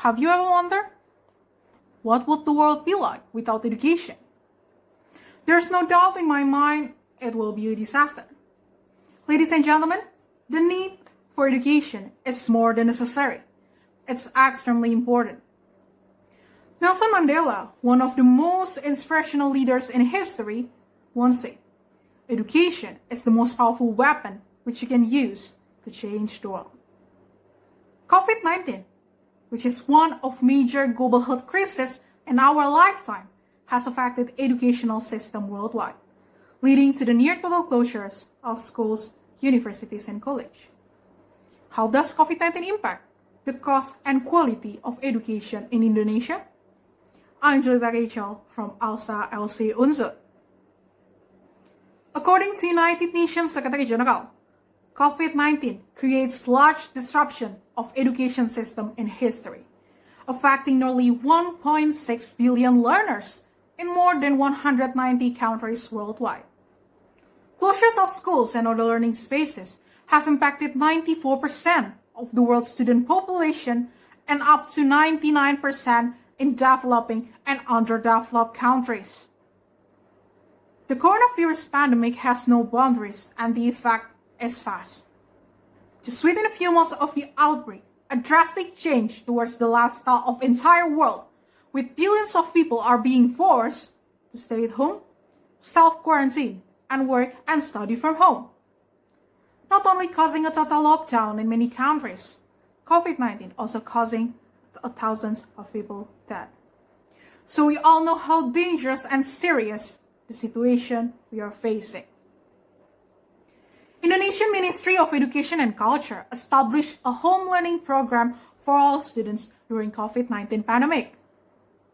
Have you ever wondered? What would the world be like without education? There's no doubt in my mind it will be a disaster. Ladies and gentlemen, the need for education is more than necessary. It's extremely important. Nelson Mandela, one of the most inspirational leaders in history, once said, "Education is the most powerful weapon which you can use to change the world." COVID-19, which is one of major global health crises in our lifetime, has affected educational system worldwide, leading to the near total closures of schools, universities, and college. How does COVID-19 impact the cost and quality of education in Indonesia? I'm Jelita from ALSA LC Unpad. According to United Nations Secretary General, COVID-19 creates large disruption of education system in history, affecting nearly 1.6 billion learners in more than 190 countries worldwide. Closures of schools and other learning spaces have impacted 94% of the world's student population and up to 99% in developing and underdeveloped countries. The coronavirus pandemic has no boundaries and the effect is fast. Just within a few months of the outbreak, a drastic change towards the lifestyle of the entire world, with billions of people are being forced to stay at home, self-quarantine, and work and study from home. Not only causing a total lockdown in many countries, COVID-19 also causing thousands of people dead. So we all know how dangerous and serious the situation we are facing. Indonesian Ministry of Education and Culture established a home learning program for all students during COVID-19 pandemic.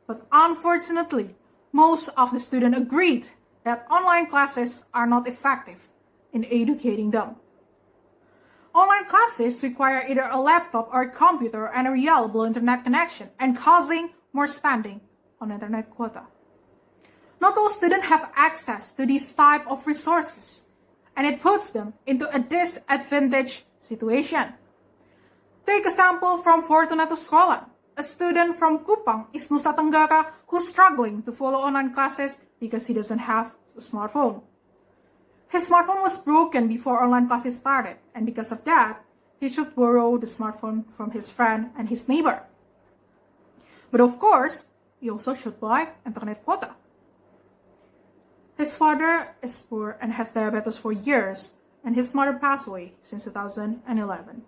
But unfortunately, most of the students agreed that online classes are not effective in educating them. Online classes require either a laptop or a computer and a reliable internet connection, and causing more spending on internet quota. Not all students have access to this type of resources, and it puts them into a disadvantaged situation. Take a sample from Fortunato Sekolah, a student from Kupang, Nusa Tenggara, who's struggling to follow online classes because he doesn't have a smartphone. His smartphone was broken before online classes started, and because of that, he should borrow the smartphone from his friend and his neighbor. But of course, he also should buy internet quota. His father is poor and has diabetes for years, and his mother passed away since 2011.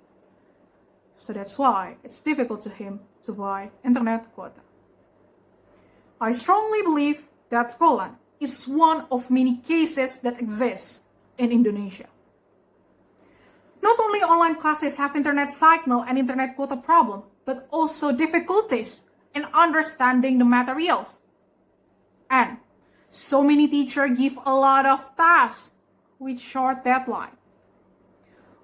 So that's why it's difficult to him to buy internet quota. I strongly believe that Poland is one of many cases that exist in Indonesia. Not only online classes have internet signal and internet quota problem, but also difficulties in understanding the materials. And so many teachers give a lot of tasks with short deadline.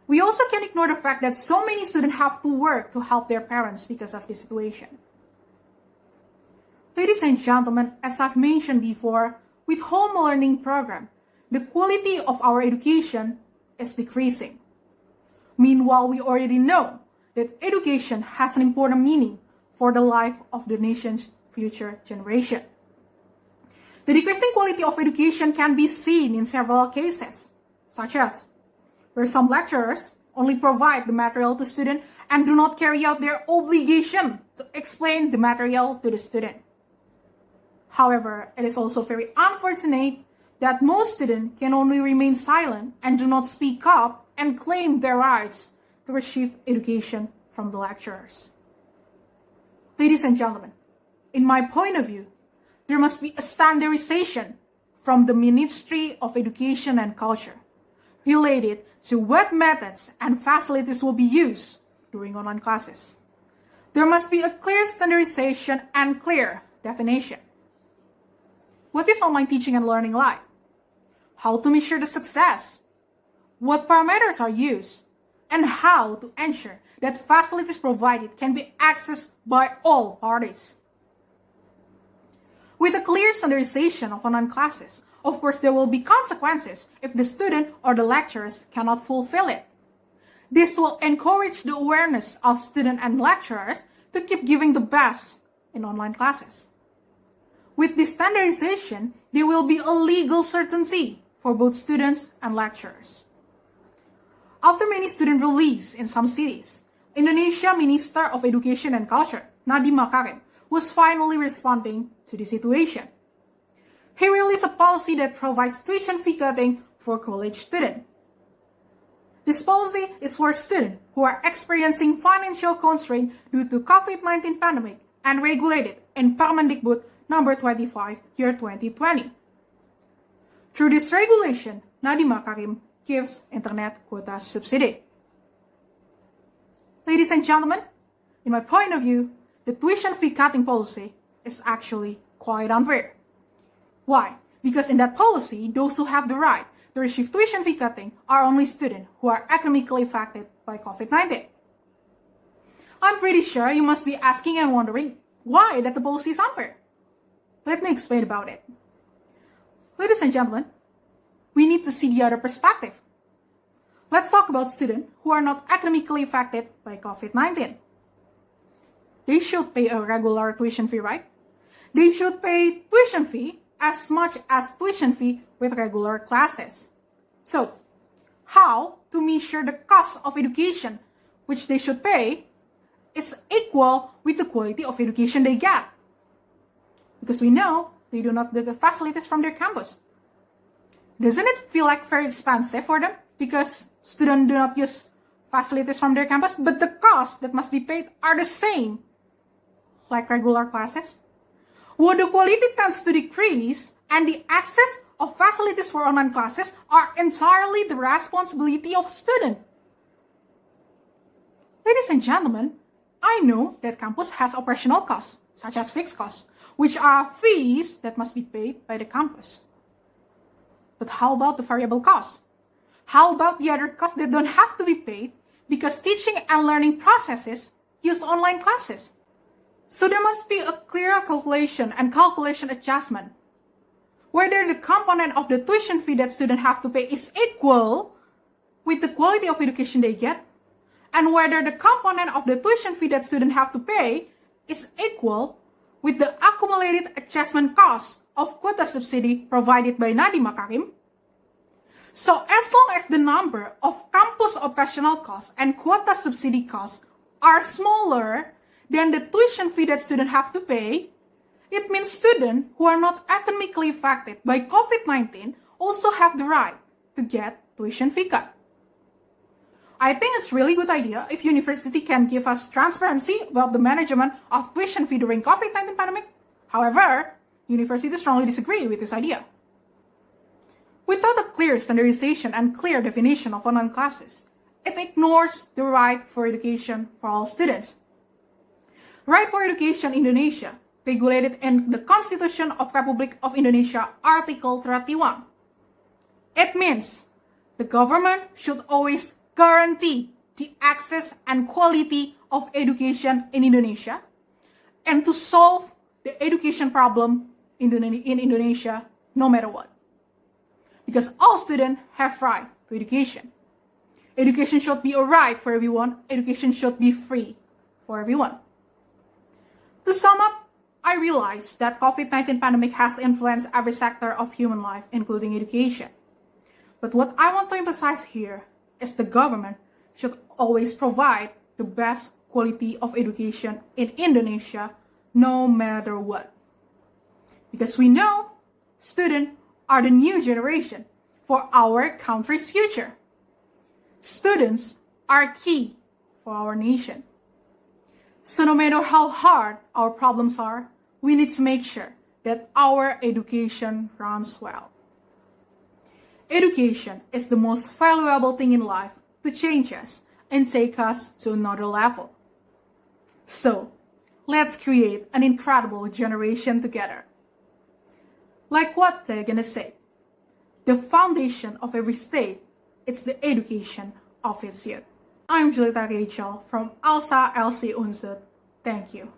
We also can't ignore the fact that so many students have to work to help their parents because of this situation. Ladies and gentlemen, as I've mentioned before, with home learning program, the quality of our education is decreasing. Meanwhile, we already know that education has an important meaning for the life of the nation's future generation. The decreasing quality of education can be seen in several cases, such as where some lecturers only provide the material to students and do not carry out their obligation to explain the material to the student. However, it is also very unfortunate that most students can only remain silent and do not speak up and claim their rights to receive education from the lecturers. Ladies and gentlemen, in my point of view, there must be a standardization from the Ministry of Education and Culture related to what methods and facilities will be used during online classes. There must be a clear standardization and clear definition. What is online teaching and learning like? How to measure the success? What parameters are used? And how to ensure that facilities provided can be accessed by all parties? With a clear standardization of online classes, of course there will be consequences if the student or the lecturers cannot fulfill it. This will encourage the awareness of students and lecturers to keep giving the best in online classes. With this standardization, there will be a legal certainty for both students and lecturers. After many student release in some cities, Indonesia Minister of Education and Culture, Nadiem Makarim, was finally responding to the situation. He released a policy that provides tuition fee cutting for college students. This policy is for students who are experiencing financial constraint due to COVID-19 pandemic and regulated in Permendikbud number 25, year 2020. Through this regulation, Nadiem Makarim gives internet quota subsidy. Ladies and gentlemen, in my point of view, the tuition fee cutting policy is actually quite unfair. Why? Because in that policy, those who have the right to receive tuition fee cutting are only students who are academically affected by COVID-19. I'm pretty sure you must be asking and wondering why that the policy is unfair. Let me explain about it. Ladies and gentlemen, we need to see the other perspective. Let's talk about students who are not academically affected by COVID-19. They should pay a regular tuition fee, right? They should pay tuition fee as much as tuition fee with regular classes. So, how to measure the cost of education which they should pay is equal with the quality of education they get? Because we know they do not get the facilities from their campus. Doesn't it feel like very expensive for them? Because students do not use facilities from their campus, but the costs that must be paid are the same like regular classes? Would the quality tends to decrease and the access of facilities for online classes are entirely the responsibility of students? Ladies and gentlemen, I know that campus has operational costs, such as fixed costs, which are fees that must be paid by the campus. But how about the variable costs? How about the other costs that don't have to be paid because teaching and learning processes use online classes? So there must be a clear calculation and calculation adjustment. Whether the component of the tuition fee that students have to pay is equal with the quality of education they get, and whether the component of the tuition fee that students have to pay is equal with the accumulated adjustment cost of quota subsidy provided by Nadiem Makarim. So as long as the number of campus operational costs and quota subsidy costs are smaller than the tuition fee that students have to pay, it means students who are not academically affected by COVID-19 also have the right to get tuition fee cut. I think it's a really good idea if university can give us transparency about the management of tuition fee during COVID-19 pandemic. However, universities strongly disagree with this idea. Without a clear standardization and clear definition of online classes, it ignores the right for education for all students. Right for Education Indonesia, regulated in the Constitution of Republic of Indonesia, Article 31. It means the government should always guarantee the access and quality of education in Indonesia and to solve the education problem in Indonesia no matter what. Because all students have right to education. Education should be a right for everyone. Education should be free for everyone. To sum up, I realize that COVID-19 pandemic has influenced every sector of human life, including education. But what I want to emphasize here is the government should always provide the best quality of education in Indonesia, no matter what. Because we know students are the new generation for our country's future. Students are key for our nation. So no matter how hard our problems are, we need to make sure that our education runs well. Education is the most valuable thing in life to change us and take us to another level. So, let's create an incredible generation together. Like what they're gonna say, the foundation of every state is the education of its youth. I'm Jelita from ALSA LC Unpad. Thank you.